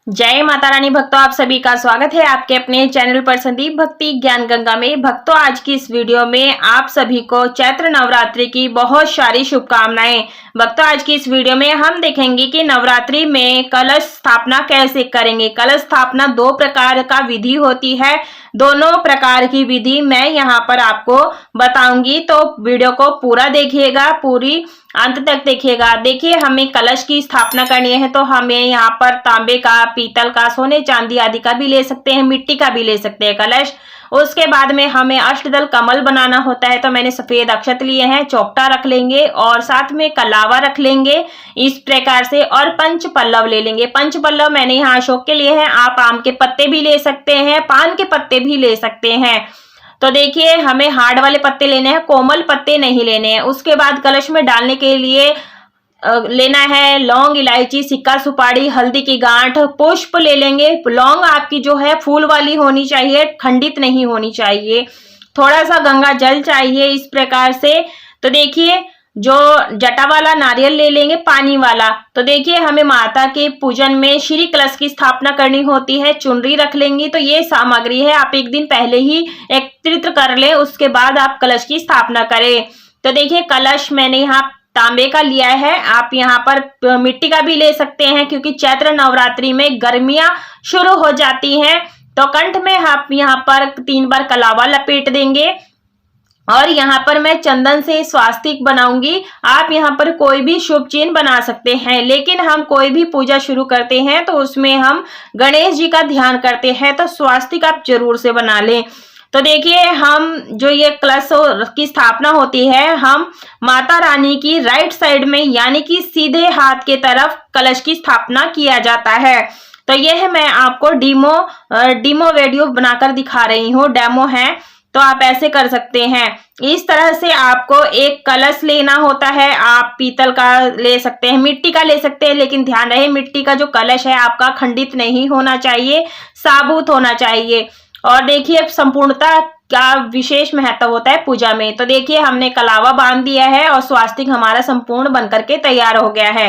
जय माता रानी भक्तों, आप सभी का स्वागत है आपके अपने चैनल पर संदीप भक्ति ज्ञान गंगा में। भक्तों, आज की इस वीडियो में आप सभी को चैत्र नवरात्रि की बहुत सारी शुभकामनाएं। भक्तों, आज की इस वीडियो में हम देखेंगे कि नवरात्रि में कलश स्थापना कैसे करेंगे। कलश स्थापना 2 प्रकार का विधि होती है, दोनों प्रकार की विधि मैं यहाँ पर आपको बताऊंगी, तो वीडियो को पूरा देखिएगा, पूरी अंत तक देखिएगा। देखिए, हमें कलश की स्थापना करनी है तो हमें यहाँ पर तांबे का, पीतल का, सोने चांदी आदि का भी ले सकते हैं, मिट्टी का भी ले सकते हैं कलश। उसके बाद में हमें अष्टदल कमल बनाना होता है, तो मैंने सफेद अक्षत लिए हैं, चौकटा रख लेंगे और साथ में कलावा रख लेंगे इस प्रकार से, और पंच पल्लव ले लेंगे। पंच पल्लव मैंने यहाँ अशोक के लिए हैं, आप आम के पत्ते भी ले सकते हैं, पान के पत्ते भी ले सकते हैं। तो देखिए, हमें हार्ड वाले पत्ते लेने हैं, कोमल पत्ते नहीं लेने हैं। उसके बाद कलश में डालने के लिए लेना है लौंग, इलायची, सिक्का, सुपारी, हल्दी की गांठ, पुष्प ले लेंगे। लौंग आपकी जो है फूल वाली होनी चाहिए, खंडित नहीं होनी चाहिए। थोड़ा सा गंगा जल चाहिए इस प्रकार से। तो देखिए, जो जटा वाला नारियल ले लेंगे, पानी वाला। तो देखिए, हमें माता के पूजन में श्री कलश की स्थापना करनी होती है, चुनरी रख लेंगी। तो ये सामग्री है, आप एक दिन पहले ही एकत्रित कर लें, उसके बाद आप कलश की स्थापना करें। तो देखिए, कलश मैंने यहाँ तांबे का लिया है, आप यहाँ पर मिट्टी का भी ले सकते हैं, क्योंकि चैत्र नवरात्रि में गर्मियां शुरू हो जाती हैं। तो कंठ में आप यहाँ पर 3 बार कलावा लपेट देंगे और यहाँ पर मैं चंदन से स्वास्तिक बनाऊंगी। आप यहाँ पर कोई भी शुभ चिन्ह बना सकते हैं, लेकिन हम कोई भी पूजा शुरू करते हैं तो उसमें हम गणेश जी का ध्यान करते हैं, तो स्वास्तिक आप जरूर से बना लें। तो देखिए, हम जो ये कलश की स्थापना होती है, हम माता रानी की राइट साइड में यानी कि सीधे हाथ के तरफ कलश की स्थापना किया जाता है। तो यह मैं आपको डीमो वीडियो बनाकर दिखा रही हूँ, डेमो है, तो आप ऐसे कर सकते हैं। इस तरह से आपको एक कलश लेना होता है, आप पीतल का ले सकते हैं, मिट्टी का ले सकते हैं, लेकिन ध्यान रहे मिट्टी का जो कलश है आपका खंडित नहीं होना चाहिए, साबुत होना चाहिए। और देखिए, संपूर्णता का विशेष महत्व होता है पूजा में। तो देखिए, हमने कलावा बांध दिया है और स्वास्तिक हमारा संपूर्ण बनकर के तैयार हो गया है।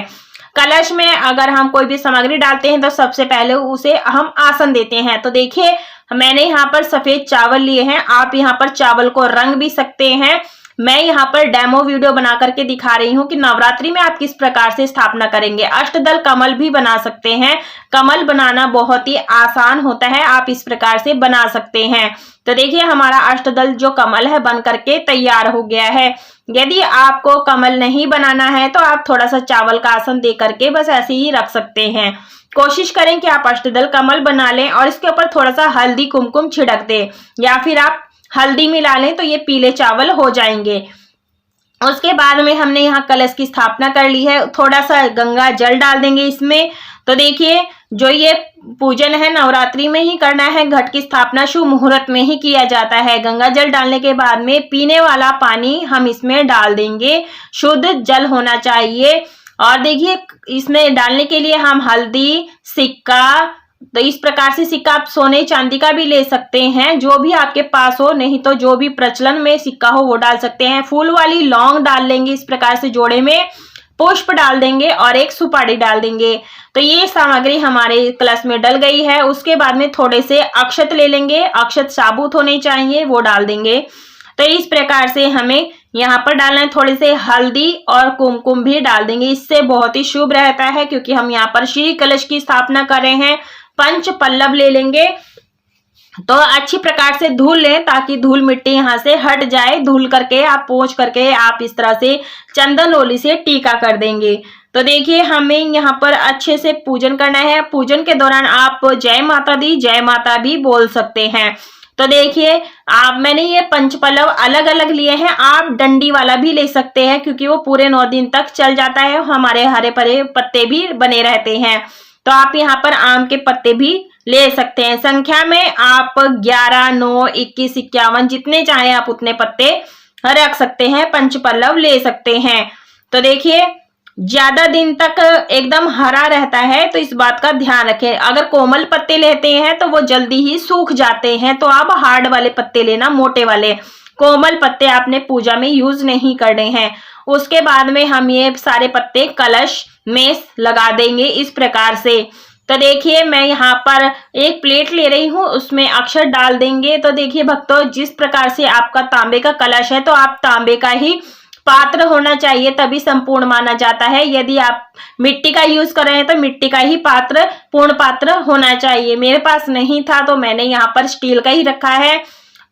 कलश में अगर हम कोई भी सामग्री डालते हैं तो सबसे पहले उसे हम आसन देते हैं। तो देखिए, मैंने यहाँ पर सफेद चावल लिए हैं, आप यहाँ पर चावल को रंग भी सकते हैं। मैं यहाँ पर डेमो वीडियो बना करके दिखा रही हूँ कि नवरात्रि में आप किस प्रकार से स्थापना करेंगे। अष्टदल कमल भी बना सकते हैं, कमल बनाना बहुत ही आसान होता है, आप इस प्रकार से बना सकते हैं। तो देखिए, हमारा अष्टदल जो कमल है बन करके तैयार हो गया है। यदि आपको कमल नहीं बनाना है तो आप थोड़ा सा चावल का आसन दे करके बस ऐसे ही रख सकते हैं। कोशिश करें कि आप अष्टदल कमल बना लें और इसके ऊपर थोड़ा सा हल्दी कुमकुम छिड़क दें, या फिर आप हल्दी मिला लें तो ये पीले चावल हो जाएंगे। उसके बाद में हमने यहाँ कलश की स्थापना कर ली है, थोड़ा सा गंगा जल डाल देंगे इसमें। तो देखिए, जो ये पूजन है नवरात्रि में ही करना है, घट की स्थापना शुभ मुहूर्त में ही किया जाता है। गंगा जल डालने के बाद में पीने वाला पानी हम इसमें डाल देंगे, शुद्ध जल होना चाहिए। और देखिए, इसमें डालने के लिए हम हल्दी, सिक्का, तो इस प्रकार से सिक्का आप सोने चांदी का भी ले सकते हैं, जो भी आपके पास हो, नहीं तो जो भी प्रचलन में सिक्का हो वो डाल सकते हैं। फूल वाली लौंग डाल लेंगे इस प्रकार से जोड़े में, पुष्प डाल देंगे और एक सुपारी डाल देंगे। तो ये सामग्री हमारे कलश में डल गई है। उसके बाद में थोड़े से अक्षत ले लेंगे, अक्षत साबुत होने चाहिए, वो डाल देंगे। तो इस प्रकार से हमें यहाँ पर डालना है, थोड़े से हल्दी और कुमकुम भी डाल देंगे, इससे बहुत ही शुभ रहता है, क्योंकि हम यहाँ पर श्री कलश की स्थापना कर रहे हैं। पंच पल्लव ले लेंगे, तो अच्छी प्रकार से धुल लें ताकि धूल मिट्टी यहाँ से हट जाए। धुल करके आप पोंछ करके आप इस तरह से चंदन लोली से टीका कर देंगे। तो देखिए, हमें यहाँ पर अच्छे से पूजन करना है। पूजन के दौरान आप जय माता दी, जय माता भी बोल सकते हैं। तो देखिए, मैंने ये पंच पल्लव अलग अलग लिए हैं, आप डंडी वाला भी ले सकते हैं, क्योंकि वो पूरे 9 दिन तक चल जाता है, हमारे हरे भरे पत्ते भी बने रहते हैं। तो आप यहाँ पर आम के पत्ते भी ले सकते हैं। संख्या में आप 11, 9, 21, 51 जितने चाहे आप उतने पत्ते रख सकते हैं, पंच पल्लव ले सकते हैं। तो देखिए, ज्यादा दिन तक एकदम हरा रहता है, तो इस बात का ध्यान रखें। अगर कोमल पत्ते लेते हैं तो वो जल्दी ही सूख जाते हैं, तो आप हार्ड वाले पत्ते लेना, मोटे वाले। कोमल पत्ते आपने पूजा में यूज नहीं करने हैं। उसके बाद में हम ये सारे पत्ते कलश में लगा देंगे इस प्रकार से। तो देखिए मैं यहाँ पर एक प्लेट ले रही हूँ, उसमें अक्षत डाल देंगे। तो देखिए भक्तों, जिस प्रकार से आपका तांबे का कलश है तो आप तांबे का ही पात्र होना चाहिए, तभी संपूर्ण माना जाता है। यदि आप मिट्टी का यूज कर रहे हैं तो मिट्टी का ही पात्र पूर्ण पात्र होना चाहिए। मेरे पास नहीं था तो मैंने यहाँ पर स्टील का ही रखा है।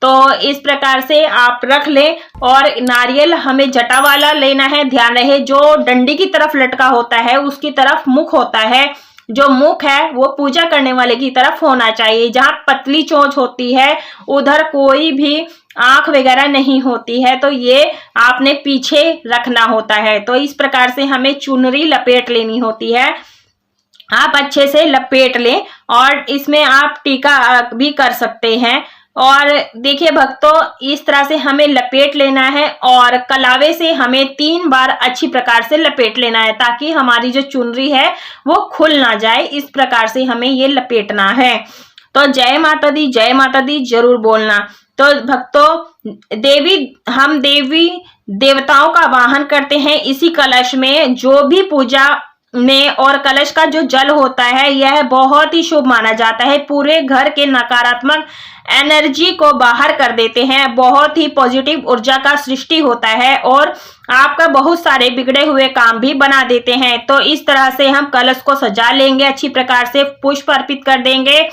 तो इस प्रकार से आप रख लें। और नारियल हमें जटा वाला लेना है। ध्यान रहे, जो डंडी की तरफ लटका होता है उसकी तरफ मुख होता है। जो मुख है वो पूजा करने वाले की तरफ होना चाहिए। जहां पतली चोंच होती है उधर कोई भी आंख वगैरह नहीं होती है, तो ये आपने पीछे रखना होता है। तो इस प्रकार से हमें चुनरी लपेट लेनी होती है। आप अच्छे से लपेट लें और इसमें आप टीका भी कर सकते हैं। और देखिए भक्तों, इस तरह से हमें लपेट लेना है और कलावे से हमें 3 बार अच्छी प्रकार से लपेट लेना है, ताकि हमारी जो चुनरी है वो खुल ना जाए। इस प्रकार से हमें ये लपेटना है। तो जय माता दी जरूर बोलना। तो भक्तों, हम देवी देवताओं का वाहन करते हैं इसी कलश में। जो भी पूजा में और कलश का जो जल होता है यह बहुत ही शुभ माना जाता है। पूरे घर के नकारात्मक एनर्जी को बाहर कर देते हैं। बहुत ही पॉजिटिव ऊर्जा का सृष्टि होता है और आपका बहुत सारे बिगड़े हुए काम भी बना देते हैं। तो इस तरह से हम कलश को सजा लेंगे, अच्छी प्रकार से पुष्प अर्पित कर देंगे।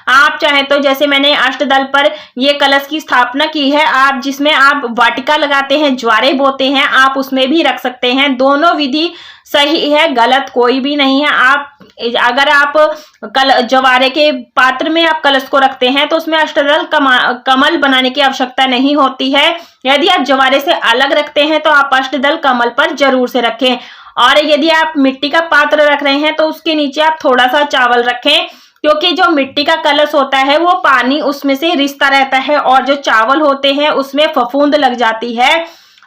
आप चाहे तो जैसे मैंने अष्टदल पर ये कलश की स्थापना की है, आप जिसमें आप वाटिका लगाते हैं, ज्वारे बोते हैं, आप उसमें भी रख सकते हैं। दोनों विधि सही है, गलत कोई भी नहीं है। आप अगर आप जवारे के पात्र में आप कलश को रखते हैं तो उसमें अष्टदल कमल बनाने की आवश्यकता नहीं होती है। यदि आप जवारे से अलग रखते हैं तो आप अष्टदल कमल पर जरूर से रखें। और यदि आप मिट्टी का पात्र रख रहे हैं तो उसके नीचे आप थोड़ा सा चावल रखें, क्योंकि जो मिट्टी का कलश होता है वो पानी उसमें से रिसता रहता है और जो चावल होते हैं उसमें फफूंद लग जाती है।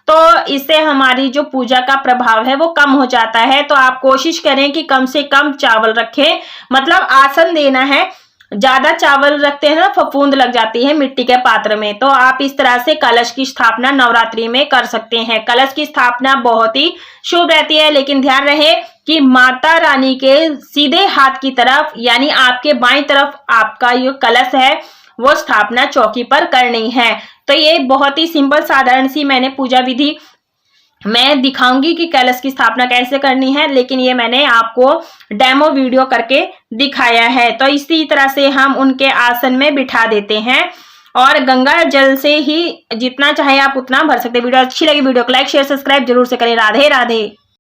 तो इससे हमारी जो पूजा का प्रभाव है वो कम हो जाता है। तो आप कोशिश करें कि कम से कम चावल रखें, मतलब आसन देना है। ज्यादा चावल रखते हैं ना फफूंद लग जाती है मिट्टी के पात्र में। तो आप इस तरह से कलश की स्थापना नवरात्रि में कर सकते हैं। कलश की स्थापना बहुत ही शुभ रहती है, लेकिन ध्यान रहे कि माता रानी के सीधे हाथ की तरफ यानी आपके बाईं तरफ आपका ये कलश है वो स्थापना चौकी पर करनी है। तो ये बहुत ही सिंपल साधारण सी मैंने पूजा विधि मैं दिखाऊंगी कि कलश की स्थापना कैसे करनी है, लेकिन ये मैंने आपको डेमो वीडियो करके दिखाया है। तो इसी तरह से हम उनके आसन में बिठा देते हैं और गंगा जल से ही जितना चाहे आप उतना भर सकते हैं। वीडियो अच्छी लगी वीडियो को लाइक शेयर सब्सक्राइब जरूर से करें। राधे राधे।